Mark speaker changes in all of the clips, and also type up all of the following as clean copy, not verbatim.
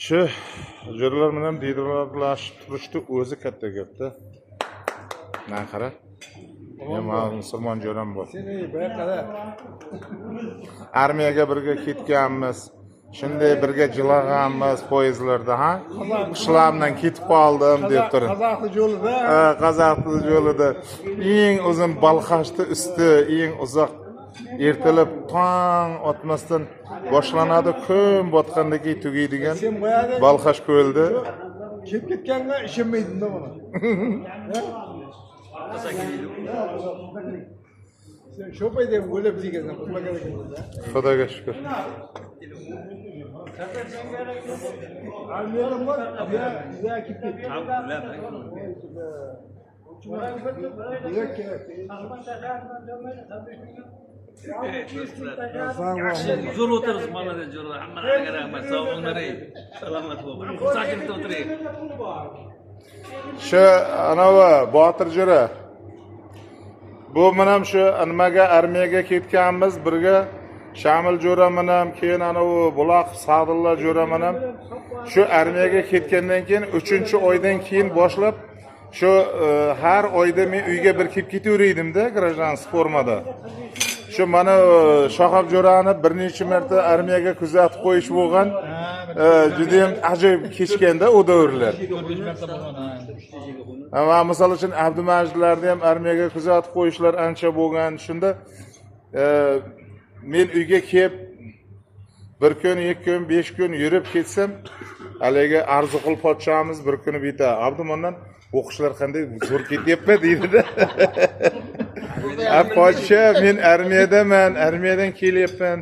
Speaker 1: Shu jo'ralar bilan diydorlashib turishdi o'zi katta gapda. Mana qara. Men musulmon jo'ram bor.
Speaker 2: Seni qara.
Speaker 1: Armiyaga birga ketganmiz. Shunday birga jilag'anmiz poyezdlarda, ha? Qishloqimdan ketib qoldim deb turib.
Speaker 2: Qozoqli yo'lida.
Speaker 1: Qozoqli yo'lida eng uzun Balqashni usti, eng uzoq ertalab tong otmasdan boshlanadi, kun botgandan keyin tugaydigan Balqash ko'ldi.
Speaker 2: Kelib ketganga ishonmaydim-da buni. Sen shu payda o'ylab degansan, qilmagan ekansan.
Speaker 1: Xudoga shukr.
Speaker 2: Armiyadan bor, ya kelib ketdi.
Speaker 3: Zo'r o'tiribsiz mana deb jo'ra. Hammalarga rahmat. Sog'liqlar, salomat bo'ling. Sakinlikda o'tiring.
Speaker 1: Shu anavi Botir jo'ra. Bu menam shu nimaga armiyaga ketganmiz birga Shamil jo'ra menam, keyin anavi Buloq Sa'dulla jo'ra menam shu armiyaga ketgandan keyin 3-oydan keyin boshlab shu har oyda men uyga bir kelib ketaverdim-da grajdanskiy formada. Shu mana Shohab jo'rani bir necha marta armiyaga kuzatib qo'yish bo'lgan. Juda ham ajoyib kechganda u davrlar. Va misol uchun Abdumajidlarni ham armiyaga kuzatib qo'yishlar ancha bo'lgan. Shunda men uyga kelib bir kun, 2 kun, 5 kun yurib ketsam, haligi Arziqul podshomiz bir kuni bitta Abdumondan o'qishlar qanday zo'r ketyapti deydi-da. Podsho, men armiyadaman, armiyadan kelyapman.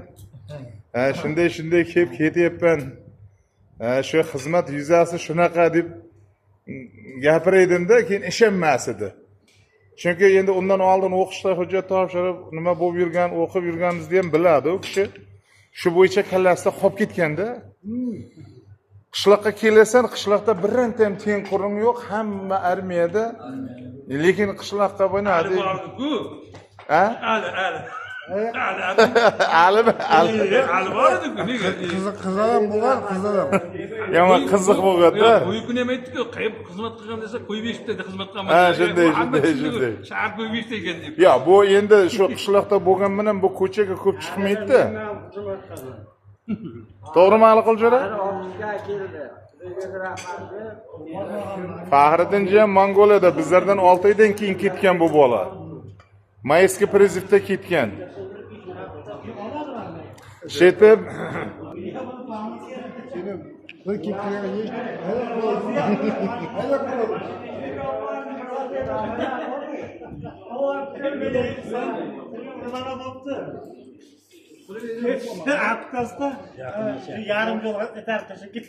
Speaker 1: Shunday kelib ketyapman. Shu xizmat yuzasi shunaqa deb gapiraydim-da, keyin ishonmas edi. Chunki endi undan oldin o'qishda hujjat topshirib, nima bo'lib yurgan, o'qib yurganimizni ham biladi u kishi. Shu bo'yicha kallasida qolib ketganda. Qishloqqa kelasan, qishloqda birranta ham tengquring yo'q, hamma armiyada. Lekin qishloqqa bo'ladi. Ha? Ali
Speaker 3: bor edi-ku, nega?
Speaker 2: Qizaram bo'lgan, qizaram.
Speaker 1: Yomon qiziq bo'lgan-da.
Speaker 3: Qo'yib kun ham aytdi-ku, qayib xizmat qilgan desa, qo'yib eshitdi xizmat qilgan.
Speaker 1: Ha, shunday.
Speaker 3: Shahar qo'yib eshitdi ekan deb.
Speaker 1: Yo, bu endi shu qishloqda bo'lgan bilan bu ko'chaga ko'p chiqmaydi-da. To'g'rimi Aliqul jo'ra? Fahriddin Mongoliyada bizlardan 6 oydan keyin ketgan bu bola. Mayskiy prizivda ketgan. Shetib
Speaker 2: Bir ketgan
Speaker 4: Apkasda yarim yol yeter teşekkür.